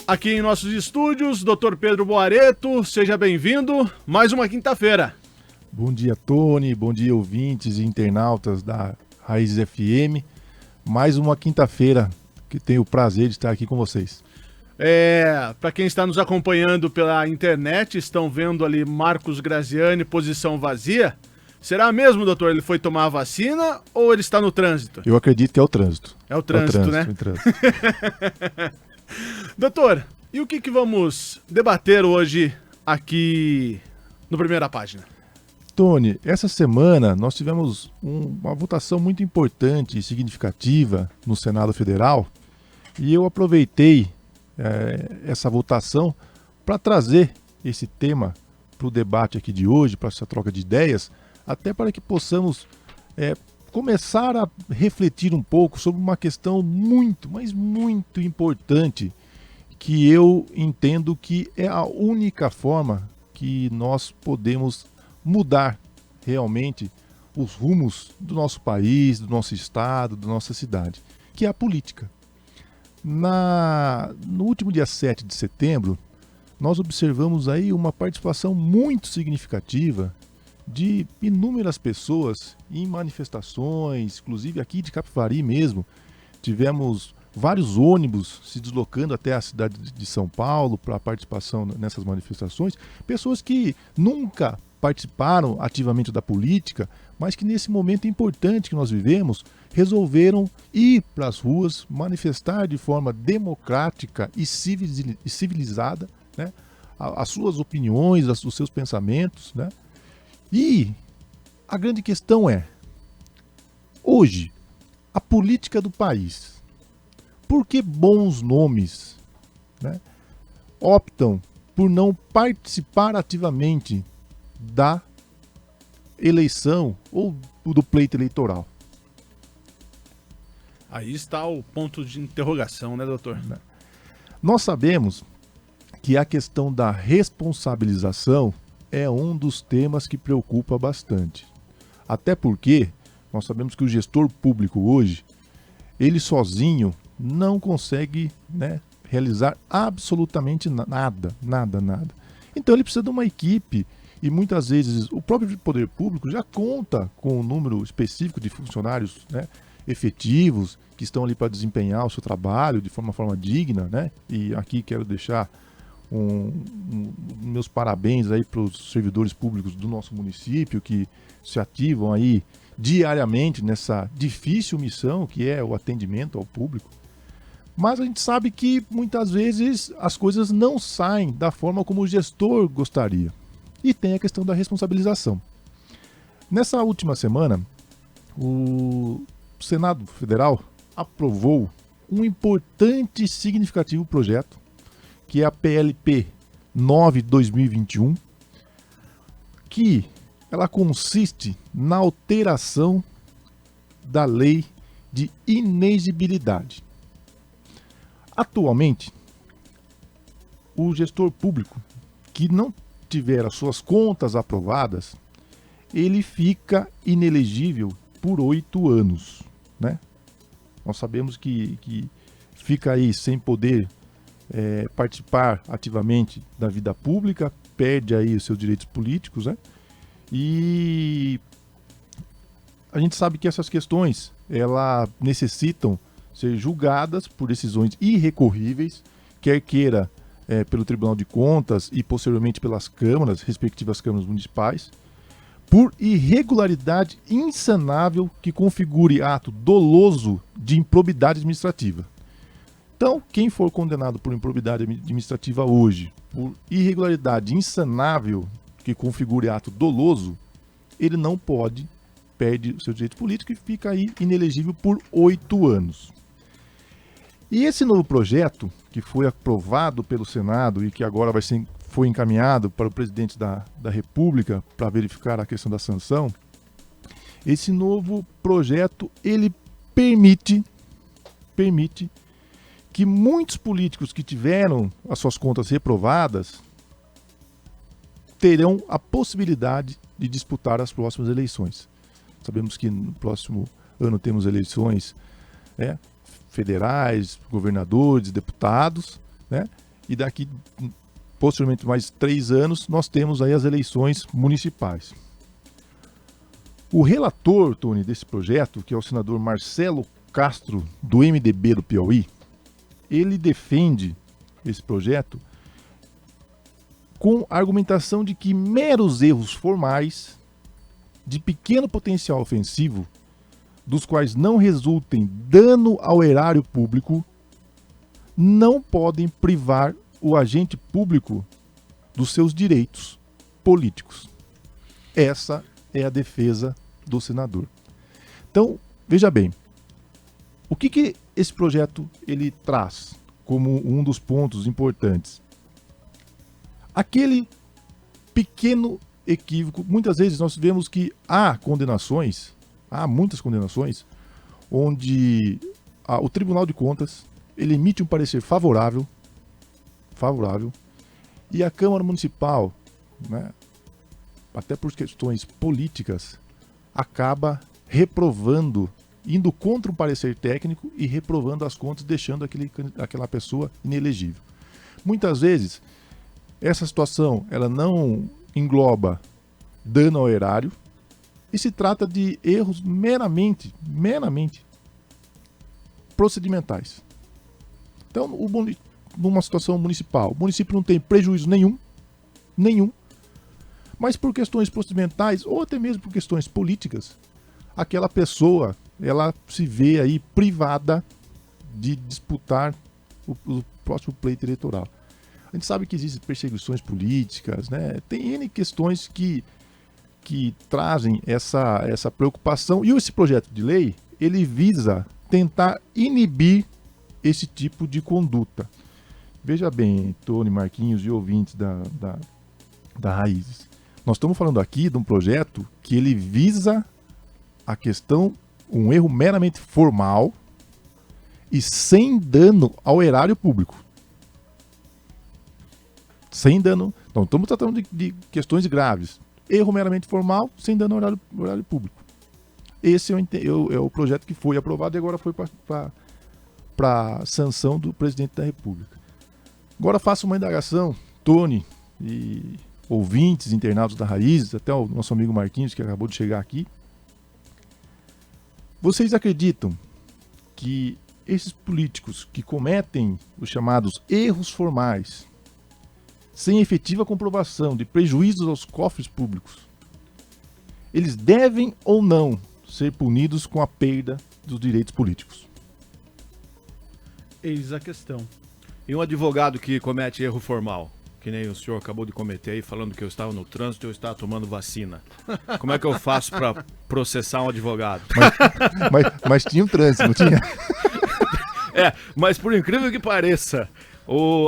Aqui em nossos estúdios, Dr. Pedro Boareto, seja bem-vindo. Mais uma quinta-feira. Bom dia, Tony. Bom dia, ouvintes e internautas da Raízes FM. Mais uma quinta-feira que tenho o prazer de estar aqui com vocês. Para quem está nos acompanhando pela internet, estão vendo ali Marcos Graziani, posição vazia. Será mesmo, doutor? Ele foi tomar a vacina ou ele está no trânsito? Eu acredito que é o trânsito. É o trânsito, né? É o trânsito. Doutor, e o que vamos debater hoje aqui no Primeira Página? Tony, essa semana nós tivemos uma votação muito importante e significativa no Senado Federal e eu aproveitei essa votação para trazer esse tema para o debate aqui de hoje, para essa troca de ideias, até para que possamos começar a refletir um pouco sobre uma questão muito, mas muito importante, que eu entendo que é a única forma que nós podemos mudar realmente os rumos do nosso país, do nosso estado, da nossa cidade, que é a política. No último dia 7 de setembro, nós observamos aí uma participação muito significativa de inúmeras pessoas em manifestações, inclusive aqui de Capivari mesmo. Tivemos vários ônibus se deslocando até a cidade de São Paulo para a participação nessas manifestações. Pessoas que nunca participaram ativamente da política, mas que nesse momento importante que nós vivemos, resolveram ir para as ruas, manifestar de forma democrática e civilizada, né, as suas opiniões, os seus pensamentos, né? E a grande questão é, hoje, a política do país, por que bons nomes, né, optam por não participar ativamente da eleição ou do pleito eleitoral? Aí está o ponto de interrogação, né, doutor? Nós sabemos que a questão da responsabilização é um dos temas que preocupa bastante. Até porque nós sabemos que o gestor público hoje, ele sozinho não consegue, né, realizar absolutamente nada. Então ele precisa de uma equipe e muitas vezes o próprio poder público já conta com um número específico de funcionários, né, efetivos, que estão ali para desempenhar o seu trabalho de uma forma digna, né? E aqui quero deixar meus parabéns aí para os servidores públicos do nosso município que se ativam aí diariamente nessa difícil missão que é o atendimento ao público. Mas a gente sabe que muitas vezes as coisas não saem da forma como o gestor gostaria. E tem a questão da responsabilização. Nessa última semana, o Senado Federal aprovou um importante e significativo projeto, que é a PLP 9/2021, que ela consiste na alteração da lei de inexigibilidade. Atualmente, o gestor público que não tiver as suas contas aprovadas, ele fica inelegível por 8 anos, né? Nós sabemos que fica aí sem poder participar ativamente da vida pública, perde aí os seus direitos políticos, né? E a gente sabe que essas questões, elas necessitam ser julgadas por decisões irrecorríveis, quer queira pelo Tribunal de Contas e posteriormente pelas câmaras, respectivas câmaras municipais, por irregularidade insanável que configure ato doloso de improbidade administrativa. Então, quem for condenado por improbidade administrativa hoje, por irregularidade insanável que configure ato doloso, ele não pode, perde o seu direito político e fica aí inelegível por 8 anos. E esse novo projeto, que foi aprovado pelo Senado e que agora foi encaminhado para o presidente da República para verificar a questão da sanção, esse novo projeto, ele permite que muitos políticos que tiveram as suas contas reprovadas terão a possibilidade de disputar as próximas eleições. Sabemos que no próximo ano temos eleições federais, governadores, deputados, né? E daqui, posteriormente, mais 3 anos, nós temos aí as eleições municipais. O relator, Tony, desse projeto, que é o senador Marcelo Castro, do MDB do Piauí, ele defende esse projeto com a argumentação de que meros erros formais de pequeno potencial ofensivo, dos quais não resultem dano ao erário público, não podem privar o agente público dos seus direitos políticos. Essa é a defesa do senador. Então, veja bem, o que esse projeto ele traz como um dos pontos importantes? Aquele pequeno equívoco, muitas vezes nós vemos que há muitas condenações, onde o Tribunal de Contas ele emite um parecer favorável, e a Câmara Municipal, né, até por questões políticas, acaba reprovando, indo contra um parecer técnico e reprovando as contas, deixando aquela pessoa inelegível. Muitas vezes, essa situação ela não engloba dano ao erário e se trata de erros meramente procedimentais. Então, numa situação municipal, o município não tem prejuízo nenhum, mas por questões procedimentais ou até mesmo por questões políticas, aquela pessoa ela se vê aí privada de disputar o próximo pleito eleitoral. A gente sabe que existem perseguições políticas, né? Tem N questões que trazem essa preocupação. E esse projeto de lei, ele visa tentar inibir esse tipo de conduta. Veja bem, Tony, Marquinhos e ouvintes da Raízes. Nós estamos falando aqui de um projeto que ele visa a questão, um erro meramente formal e sem dano ao erário público. Sem dano. Não estamos tratando de questões graves. Erro meramente formal, sem dano ao horário público. Esse é o projeto que foi aprovado e agora foi para a sanção do presidente da República. Agora faço uma indagação, Tony e ouvintes, internautas da Raízes, até o nosso amigo Marquinhos, que acabou de chegar aqui. Vocês acreditam que esses políticos que cometem os chamados erros formais, sem efetiva comprovação de prejuízos aos cofres públicos, eles devem ou não ser punidos com a perda dos direitos políticos? Eis a questão. E um advogado que comete erro formal, que nem o senhor acabou de cometer aí, falando que eu estava no trânsito e eu estava tomando vacina. Como é que eu faço para processar um advogado? Mas tinha um trânsito, não tinha? Mas por incrível que pareça,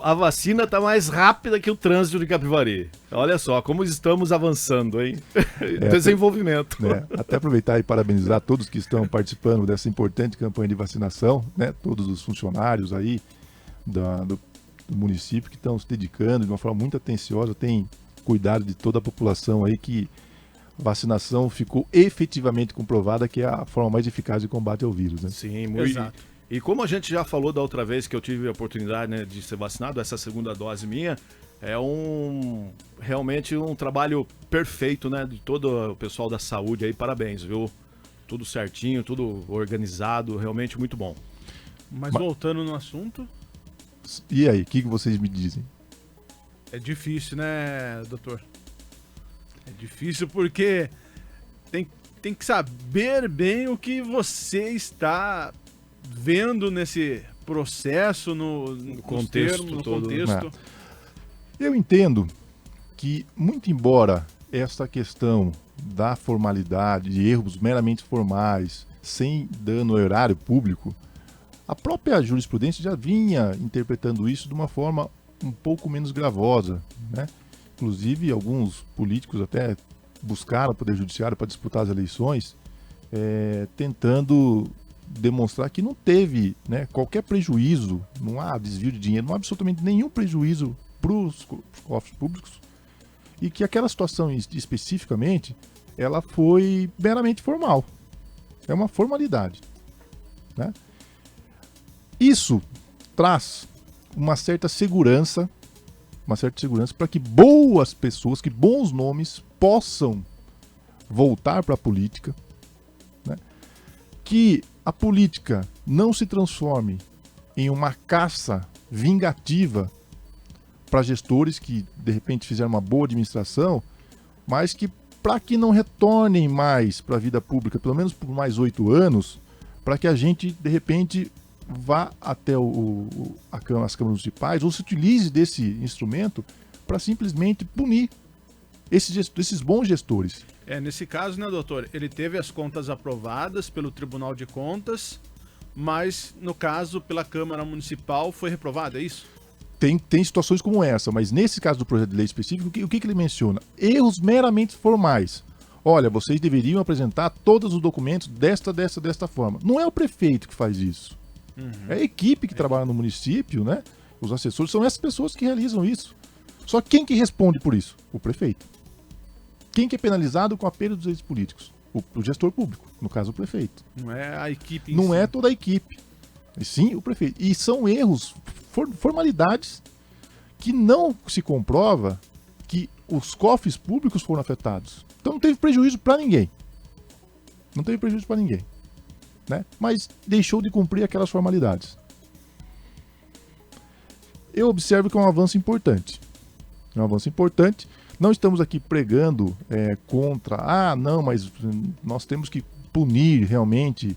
a vacina está mais rápida que o trânsito de Capivari. Olha só, como estamos avançando, hein? Desenvolvimento. Até aproveitar e parabenizar todos que estão participando dessa importante campanha de vacinação, né? Todos os funcionários aí do município que estão se dedicando de uma forma muito atenciosa, tem cuidado de toda a população aí, que a vacinação ficou efetivamente comprovada que é a forma mais eficaz de combate ao vírus, né? Sim, muito. Exato. E como a gente já falou da outra vez que eu tive a oportunidade, né, de ser vacinado, essa segunda dose minha, é realmente um trabalho perfeito, né, de todo o pessoal da saúde aí, parabéns, viu? Tudo certinho, tudo organizado, realmente muito bom. Mas voltando no assunto... E aí, o que vocês me dizem? É difícil, né, doutor? É difícil porque tem que saber bem o que você está vendo nesse processo, no contexto todo. Eu entendo que, muito embora essa questão da formalidade, de erros meramente formais, sem dano ao erário público, a própria jurisprudência já vinha interpretando isso de uma forma um pouco menos gravosa, né? Inclusive, alguns políticos até buscaram o Poder Judiciário para disputar as eleições, tentando demonstrar que não teve, né, qualquer prejuízo, não há desvio de dinheiro, não há absolutamente nenhum prejuízo para os cofres públicos, e que aquela situação especificamente, ela foi meramente formal. É uma formalidade, né? Isso traz uma certa segurança para que boas pessoas, que bons nomes possam voltar para a política, né? Que a política não se transforme em uma caça vingativa para gestores que de repente fizeram uma boa administração, mas que para que não retornem mais para a vida pública, pelo menos por mais 8 anos, para que a gente de repente vá até as câmaras municipais ou se utilize desse instrumento para simplesmente punir esses bons gestores. Nesse caso, né, doutor, ele teve as contas aprovadas pelo Tribunal de Contas, mas, no caso, pela Câmara Municipal foi reprovado, é isso? Tem situações como essa, mas nesse caso do projeto de lei específico, o que ele menciona? Erros meramente formais. Olha, vocês deveriam apresentar todos os documentos desta forma. Não é o prefeito que faz isso. É a equipe que trabalha no município, né? Os assessores são essas pessoas que realizam isso. Só quem que responde por isso? O prefeito. Quem que é penalizado com a perda dos direitos políticos? O gestor público, no caso o prefeito. Não é a equipe em Não si. é toda a equipe. E sim o prefeito. E são erros, formalidades que não se comprova que os cofres públicos foram afetados. Então não teve prejuízo para ninguém. Não teve prejuízo para ninguém. Né? Mas deixou de cumprir aquelas formalidades. Eu observo que é um avanço importante. É um avanço importante. Não estamos aqui pregando contra, não, mas nós temos que punir realmente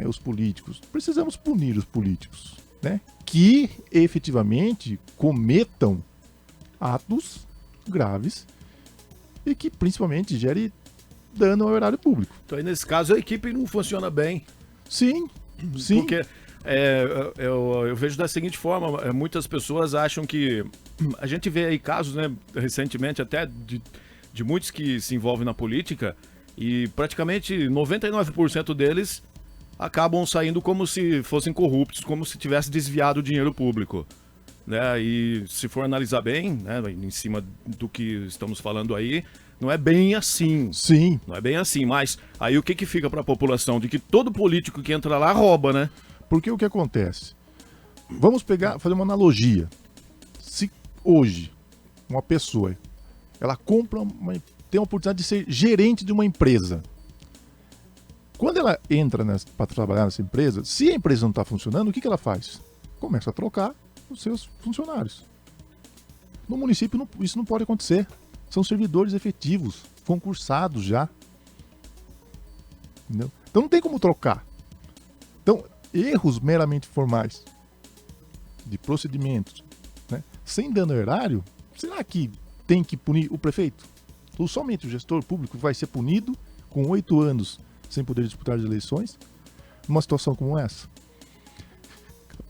os políticos. Precisamos punir os políticos, né? Que efetivamente cometam atos graves e que principalmente gere dano ao erário público. Então aí nesse caso a equipe não funciona bem. Sim, sim. Porque eu vejo da seguinte forma, muitas pessoas acham que... A gente vê aí casos, né, recentemente até de muitos que se envolvem na política e praticamente 99% deles acabam saindo como se fossem corruptos, como se tivesse desviado o dinheiro público. Né? E se for analisar bem, né, em cima do que estamos falando aí, não é bem assim. Sim. Não é bem assim, mas aí o que fica para a população? De que todo político que entra lá rouba, né? Porque o que acontece? Vamos fazer uma analogia. Se hoje uma pessoa ela tem a oportunidade de ser gerente de uma empresa. Quando ela entra para trabalhar nessa empresa, se a empresa não está funcionando, o que ela faz? Começa a trocar os seus funcionários. No município isso não pode acontecer. São servidores efetivos, concursados já. Entendeu? Então não tem como trocar. Então, erros meramente formais de procedimentos, né, sem dano ao erário, será que tem que punir o prefeito? Ou somente o gestor público vai ser punido com 8 anos sem poder disputar as eleições numa situação como essa?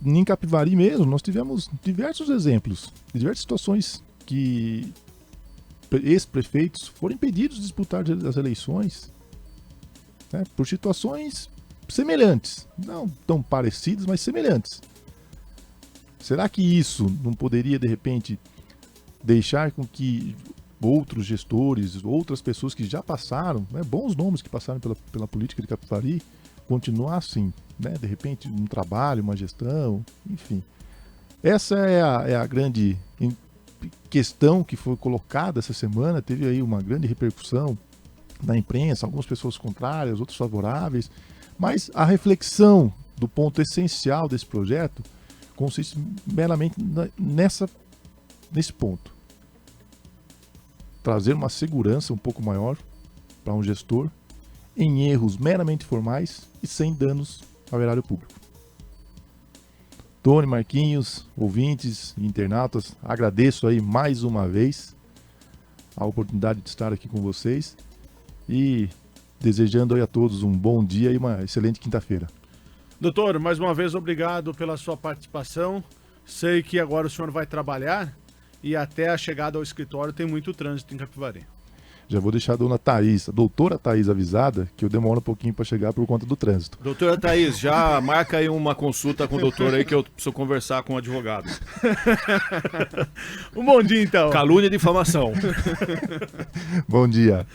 Em Capivari mesmo, nós tivemos diversos exemplos, diversas situações que ex-prefeitos foram impedidos de disputar as eleições, né, por situações semelhantes, não tão parecidas, mas semelhantes. Será que isso não poderia, de repente, deixar com que outros gestores, outras pessoas que já passaram, né, bons nomes que passaram pela política de Capivari, continuassem, né, de repente, um trabalho, uma gestão, enfim. Essa é a grande questão que foi colocada essa semana, teve aí uma grande repercussão na imprensa, algumas pessoas contrárias, outras favoráveis, mas a reflexão do ponto essencial desse projeto consiste meramente nesse ponto. Trazer uma segurança um pouco maior para um gestor em erros meramente formais e sem danos ao erário público. Tony, Marquinhos, ouvintes e internautas, agradeço aí mais uma vez a oportunidade de estar aqui com vocês e desejando aí a todos um bom dia e uma excelente quinta-feira. Doutor, mais uma vez obrigado pela sua participação. Sei que agora o senhor vai trabalhar e até a chegada ao escritório tem muito trânsito em Capivari. Já vou deixar a doutora Thaís avisada que eu demoro um pouquinho para chegar por conta do trânsito. Doutora Thaís, já marca aí uma consulta com o doutor aí que eu preciso conversar com o advogado. Um bom dia então. Calúnia e difamação. Bom dia.